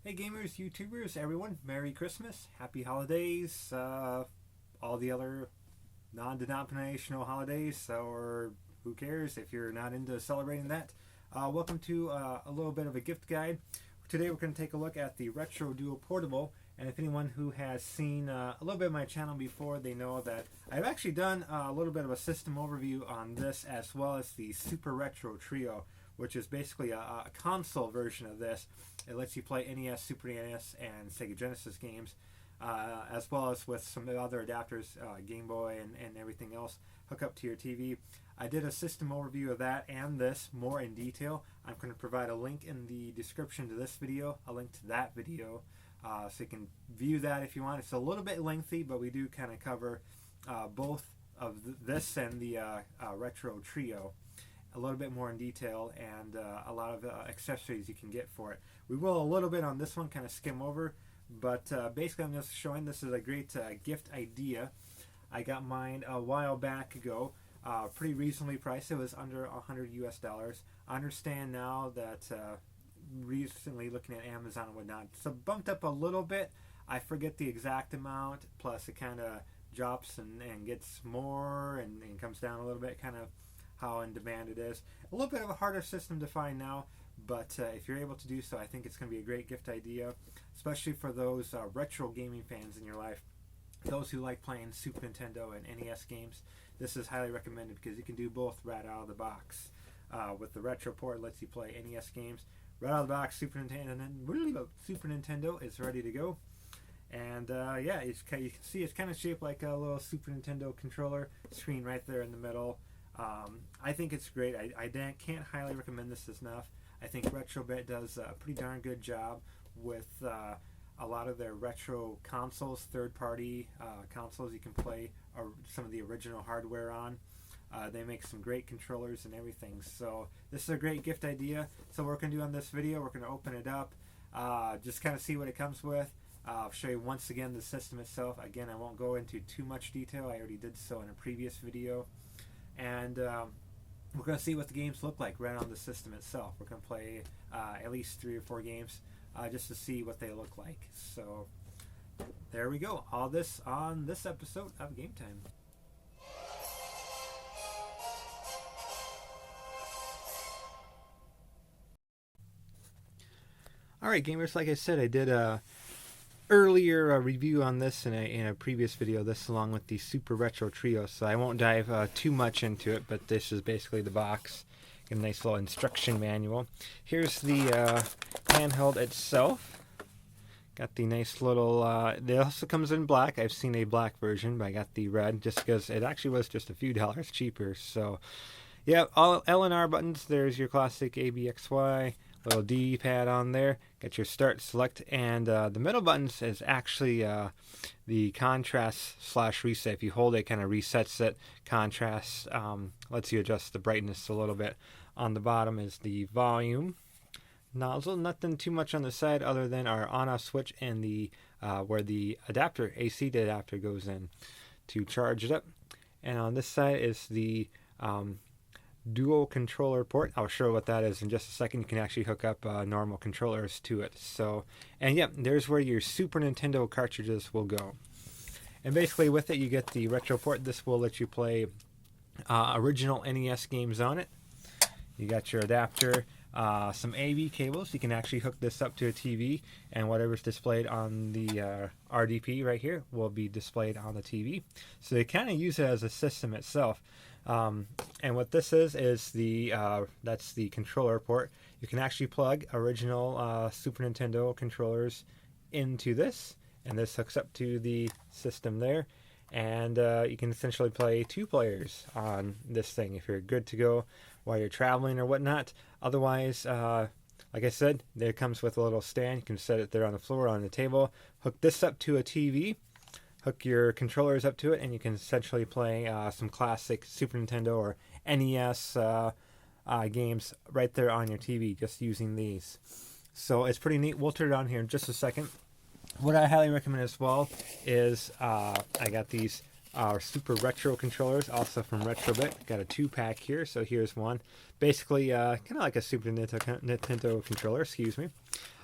Hey gamers, YouTubers, everyone, Merry Christmas, Happy Holidays, all the other non-denominational holidays, or who cares if you're not into celebrating that. Welcome to a little bit of a gift guide. Today we're going to take a look at the Retro Duo Portable, and if anyone who has seen a little bit of my channel before, they know that I've actually done a little bit of a system overview on this, as well as the Super Retro Trio, which is basically a console version of this. It lets you play NES, Super NES, and Sega Genesis games, as well as with some other adapters, Game Boy and everything else, hook up to your TV. I did a system overview of that and this more in detail. I'm going to provide a link in the description to this video, a link to that video, so you can view that if you want. It's a little bit lengthy, but we do kind of cover both of this and the Retro Trio a little bit more in detail, and a lot of accessories you can get for it. We will a little bit on this one, kind of skim over, but basically I'm just showing this is a great gift idea. I got mine a while back ago, pretty reasonably priced. It was under $100 US. I understand now that recently looking at Amazon and whatnot, so bumped up a little bit. I forget the exact amount, plus it kind of drops and gets more and comes down a little bit, kind of how in demand it is. A little bit of a harder system to find now, but if you're able to do so, I think it's going to be a great gift idea, especially for those retro gaming fans in your life. Those who like playing Super Nintendo and NES games, this is highly recommended because you can do both right out of the box. With the retro port, it lets you play NES games right out of the box. Super Nintendo, and then Super Nintendo is ready to go. And yeah, you can see it's kind of shaped like a little Super Nintendo controller screen right there in the middle. I think it's great. I can't highly recommend this enough. I think Retrobit does a pretty darn good job with a lot of their retro consoles, third-party consoles you can play some of the original hardware on. They make some great controllers and everything. So this is a great gift idea. So what we're going to do on this video, we're going to open it up, just kind of see what it comes with. I'll show you once again the system itself. Again, I won't go into too much detail. I already did so in a previous video. And we're going to see what the games look like right on the system itself. We're going to play at least 3 or 4 games just to see what they look like. So there we go. All this on this episode of Game Time. Alright gamers, like I said, I did a earlier review on this in a previous video, this along with the Super Retro Trio, so I won't dive too much into it, but this is basically the box. Get a nice little instruction manual. Here's the handheld itself. Got the nice little, it also comes in black. I've seen a black version, but I got the red just because it actually was just a few dollars cheaper. So yeah, all L and R buttons. There's your classic A, B, X, Y. Little D-pad on there. Got your start, select, and the middle buttons is actually the contrast / reset. If you hold it, kind of resets it. Contrast lets you adjust the brightness a little bit. On the bottom is the volume nozzle. Nothing too much on the side other than our on-off switch and the where the adapter, AC adapter, goes in to charge it up. And on this side is the dual controller port. I'll show what that is in just a second. You can actually hook up normal controllers to it. So, and yep, there's where your Super Nintendo cartridges will go. And basically with it, you get the retro port. This will let you play original NES games on it. You got your adapter, some AV cables. You can actually hook this up to a TV, and whatever's displayed on the RDP right here will be displayed on the TV. So they kind of use it as a system itself. And what this is the that's the controller port. You can actually plug original Super Nintendo controllers into this, and this hooks up to the system there, and you can essentially play 2 players on this thing if you're good to go while you're traveling or whatnot. Otherwise, like I said, it comes with a little stand. You can set it there on the floor, on the table, hook this up to a TV, hook your controllers up to it, and you can essentially play some classic Super Nintendo or NES games right there on your TV just using these. So it's pretty neat. We'll turn it on here in just a second. What I highly recommend as well is I got these Super Retro controllers, also from Retrobit. Got a 2-pack here, so here's one. Basically, kind of like a Super Nintendo controller, excuse me.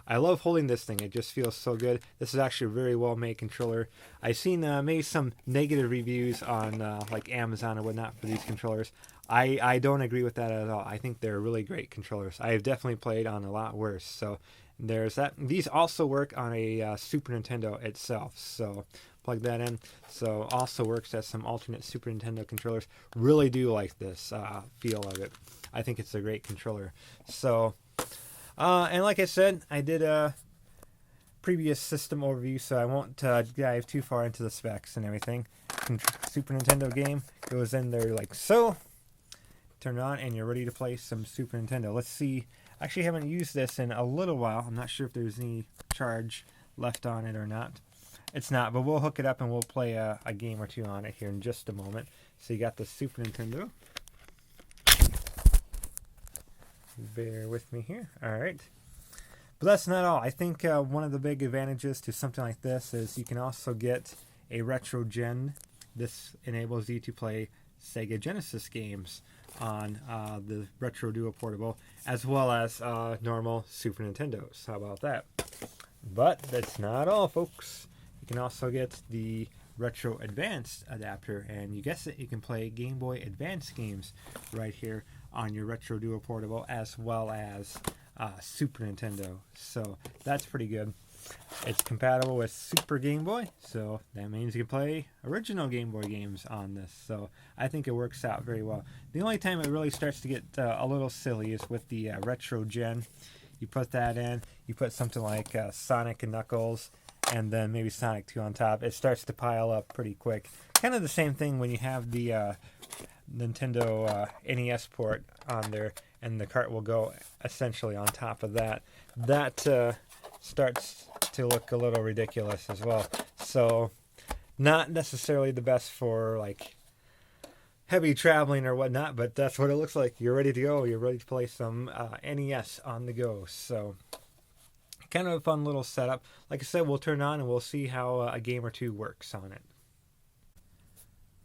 I love holding this thing. It just feels so good. This is actually a very well made controller. I've seen maybe some negative reviews on like Amazon or whatnot for these controllers. I don't agree with that at all. I think they're really great controllers. I have definitely played on a lot worse. So there's that. These also work on a Super Nintendo itself. So plug that in. So also works as some alternate Super Nintendo controllers. Really do like this feel of it. I think it's a great controller. So, and like I said, I did a previous system overview, so I won't dive too far into the specs and everything. Super Nintendo game goes in there like so. Turn it on and you're ready to play some Super Nintendo. Let's see. I actually haven't used this in a little while. I'm not sure if there's any charge left on it or not. It's not, but we'll hook it up and we'll play a game or two on it here in just a moment. So you got the Super Nintendo. Bear with me here. All right. But that's not all. I think one of the big advantages to something like this is you can also get a retro gen. This enables you to play Sega Genesis games on the Retro Duo Portable, as well as normal Super Nintendos. How about that? But that's not all, folks. You can also get the Retro Advanced adapter, and you guessed it, you can play Game Boy Advance games right here on your Retro Duo Portable, as well as Super Nintendo. So that's pretty good. It's compatible with Super Game Boy, so that means you can play original Game Boy games on this. So I think it works out very well. The only time it really starts to get a little silly is with the Retro Gen. You put that in, you put something like Sonic and Knuckles, and then maybe Sonic 2 on top. It starts to pile up pretty quick. Kind of the same thing when you have the Nintendo NES port on there, and the cart will go essentially on top of that. That starts to look a little ridiculous as well. So not necessarily the best for like heavy traveling or whatnot, but that's what it looks like. You're ready to go. You're ready to play some NES on the go. So kind of a fun little setup. Like I said, we'll turn on and we'll see how a game or two works on it.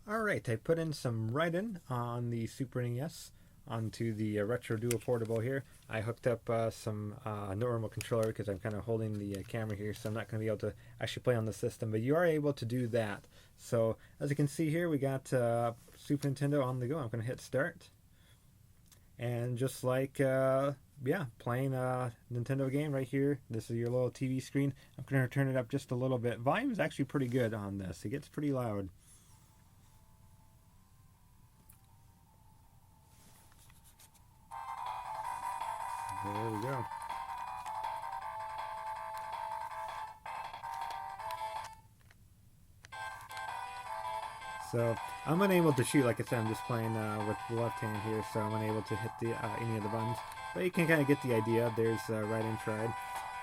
Alright, I put in some write-in on the Super NES onto the Retro Duo Portable here. I hooked up some normal controller because I'm kind of holding the camera here, so I'm not going to be able to actually play on the system, but you are able to do that. So as you can see here, we got Super Nintendo on the go. I'm going to hit start, and just like playing a Nintendo game right here, this is your little TV screen. I'm going to turn it up just a little bit. Volume is actually pretty good on this. It gets pretty loud. There we go. So I'm unable to shoot, like I said, I'm just playing with the left hand here, so I'm unable to hit the any of the buttons. But you can kind of get the idea. There's Right and Tried,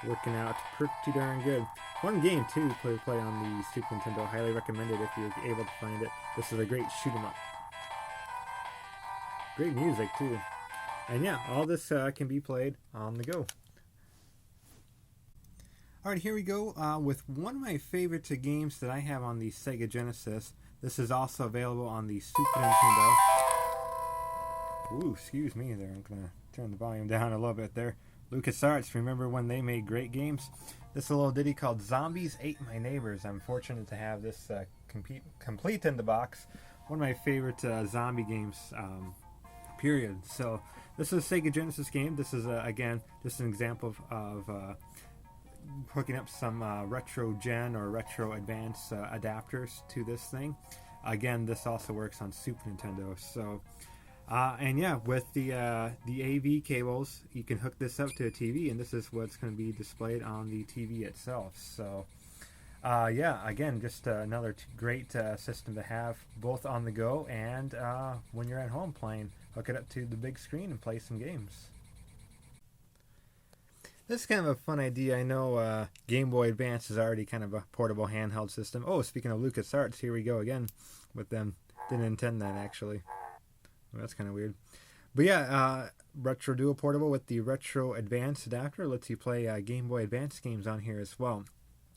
working out pretty darn good. Fun game too to play on the Super Nintendo. Highly recommended if you're able to find it. This is a great shoot 'em up. Great music too. And yeah, all this can be played on the go. Alright, here we go with one of my favorite games that I have on the Sega Genesis. This is also available on the Super Nintendo. Ooh, excuse me there. I'm going to turn the volume down a little bit there. LucasArts, remember when they made great games? This is a little ditty called Zombies Ate My Neighbors. I'm fortunate to have this complete in the box. One of my favorite zombie games, period. So this is a Sega Genesis game. This is, again, just an example of hooking up some Retro Gen or Retro Advance adapters to this thing. Again, this also works on Super Nintendo. So, and yeah, with the AV cables, you can hook this up to a TV, and this is what's going to be displayed on the TV itself. So, yeah, again, just another great system to have, both on the go and when you're at home playing. Hook it up to the big screen and play some games. This is kind of a fun idea. I know Game Boy Advance is already kind of a portable handheld system. Oh, speaking of LucasArts, here we go again with them. Didn't intend that, actually. Well, that's kind of weird. But yeah, Retro Duo Portable with the Retro Advance adapter lets you play Game Boy Advance games on here as well.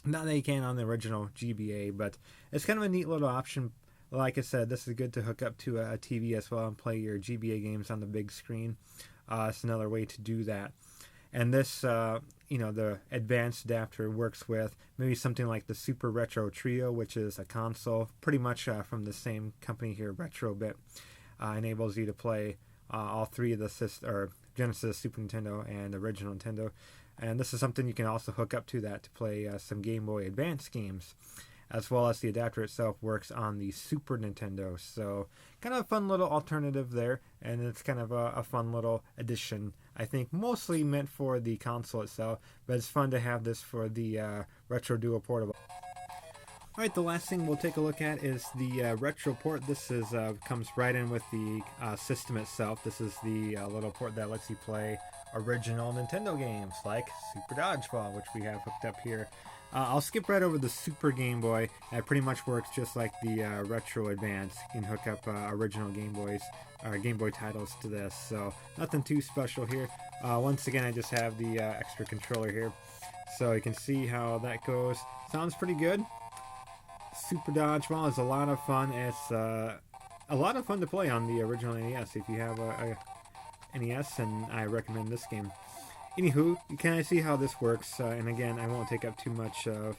Not that you can on the original GBA, but it's kind of a neat little option. Like I said, this is good to hook up to a TV as well and play your GBA games on the big screen. It's another way to do that. And this, the advanced adapter works with maybe something like the Super Retro Trio, which is a console pretty much from the same company here, Retrobit. Enables you to play all three of the Genesis, Super Nintendo, and original Nintendo. And this is something you can also hook up to that to play some Game Boy Advance games, as well as the adapter itself works on the Super Nintendo. So kind of a fun little alternative there, and it's kind of a fun little addition. I think mostly meant for the console itself, but it's fun to have this for the Retro Duo Portable. Alright, the last thing we'll take a look at is the Retro port. This is comes right in with the system itself. This is the little port that lets you play original Nintendo games like Super Dodgeball, which we have hooked up here. I'll skip right over the Super Game Boy. It pretty much works just like the Retro Advance. You can hook up original Game Boy titles to this, so nothing too special here. Once again, I just have the extra controller here, so you can see how that goes. Sounds pretty good. Super Dodgeball is a lot of fun. It's a lot of fun to play on the original NES. If you have a NES, and I recommend this game. Anywho, you kind of see how this works, and again, I won't take up too much of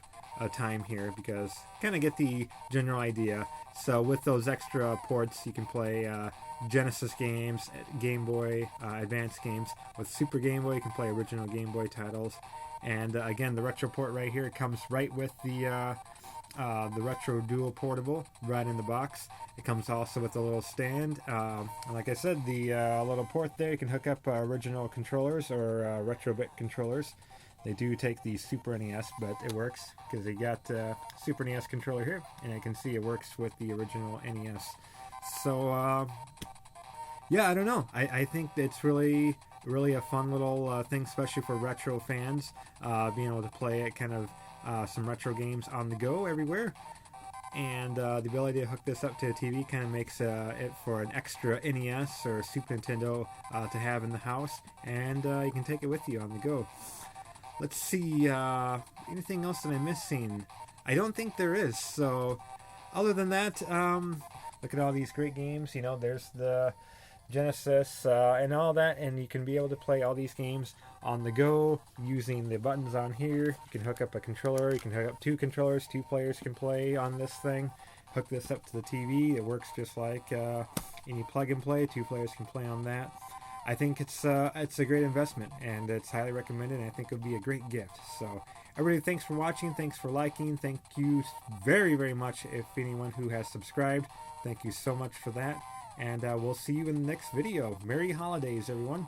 time here because kind of get the general idea. So with those extra ports, you can play Genesis games, Game Boy Advance games. With Super Game Boy, you can play original Game Boy titles. And again, the Retro port right here comes right with the Retro Duo Portable right in the box. It comes also with a little stand. Like I said, the little port there, you can hook up original controllers or Retrobit controllers. They do take the Super NES, but it works because they got Super NES controller here, and I can see it works with the original NES. So, yeah, I don't know. I think it's really a fun little thing, especially for retro fans, being able to play it kind of some retro games on the go everywhere. And the ability to hook this up to a TV kind of makes it for an extra NES or Super Nintendo to have in the house, and you can take it with you on the go. Let's see, anything else that I'm missing? I don't think there is. So other than that, look at all these great games. There's the Genesis and all that, and you can be able to play all these games on the go using the buttons on here. You can hook up a controller, you can hook up two controllers, 2 players can play on this thing. Hook this up to the TV, it works just like any plug and play. 2 players can play on that. I think it's a great investment, and it's highly recommended, and I think it would be a great gift. So everybody, thanks for watching, thanks for liking, thank you very, very much if anyone who has subscribed. Thank you so much for that. And we'll see you in the next video. Merry holidays, everyone.